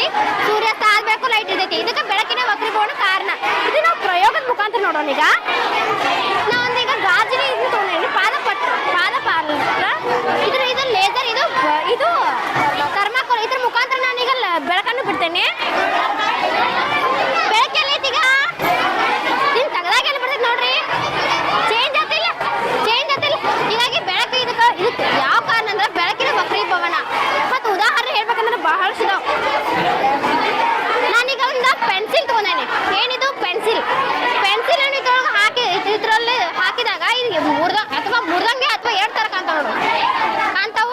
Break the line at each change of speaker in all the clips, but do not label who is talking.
ಇರ್ತೈತಿ, ಸೂರ್ಯಾಸ್ತ ಆದ್ಬೇಕು ಲೈಟ್ ಇರ್ತೈತಿ. ಇದಕ್ಕೆ ಬೆಳಕಿನ ವಕ್ರೀಭವನ ಕಾರಣ. ಇದು ನಾವು ಪ್ರಯೋಗದ ಮುಖಾಂತರ ನೋಡೋಣ. ಈಗ ನಾವೊಂದೀಗ ಗಾಜಿನ ಇದು ತಗೊಂಡಿ ಪಾದಪತ್ರ ಇದು ಲೇಸರ್, ಇದು ಥರ್ಮಾಕೋಲ್. ಇದ್ರ ಮುಖಾಂತರ ನಾನೀಗ ಬೆಳಕನ್ನು ಬಿಡ್ತೇನೆ. ಬೆಳಕೆಲ್ಲೈತೀಗ ನಿನ್ ತಗದಾಗ ಎಲ್ಲ ಬರ್ತೈತಿ ನೋಡ್ರಿ. ಚೇಂಜ್ ಆತಿಲ್ಲ. ಹೀಗಾಗಿ ಬೆಳಕು ಇದಕ್ಕೆ ಯಾವ ಕಾರಣ ಅಂದ್ರೆ ಬೆಳಕಿನ ವಕ್ರೀಭವನ. ಮತ್ತು ಉದಾಹರಣೆ ಹೇಳ್ಬೇಕಂದ್ರೆ ಬಹಳಷ್ಟು ಇದಾವ. ನಾನೀಗ ಒಂದು ಪೆನ್ಸಿಲ್ ತಗೊಂಡೇನೆ. ಏನಿದು ಪೆನ್ಸಿಲ್ ಅನ್ನು ಇದ್ರೊಳಗೆ ಇದ್ರಲ್ಲಿ ಹಾಕಿದಾಗ ಇದು ಮುರ್ದಂಗೆ ಅಥವಾ ಎರಡು ತರ ಕಾಣ್ತಾವ.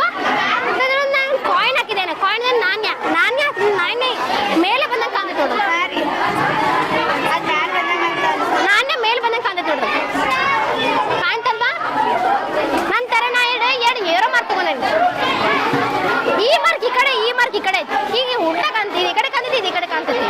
ನಾನು ಕಾಯಿನ್ ಹಾಕಿದ್ದೇನೆ. ಕಾಯಿನ್ ನಾಣ್ಯ ಮೇಲೆ ಬಂದಂಗೆ ಕಾಣ್ತೈತೆ ನೋಡ್ರಿ. ನಾಣ್ಯ ಮೇಲೆ ಬಂದಂಗೆ ಕಾಣ್ತೈತೆ ನೋಡ್ರಿ. ಕಾಣ್ತಲ್ವಾ? ನಂತರ ನಾ ಎರಡು ಏರೋ ಮಾರ್ಕ್ ತಗೊಂಡೇನೆ. ಈ ಮಾರ್ಕ್ ಈ ಕಡೆ ಐತಿ. ಹೀಗೆ ಉಲ್ಟಾ ಕಾಣ್ತೀವಿ. ಈ ಕಡೆ ಕಾಣ್ತೈತಿ, ಈ ಕಡೆ ಕಾಣ್ತೈತಿ.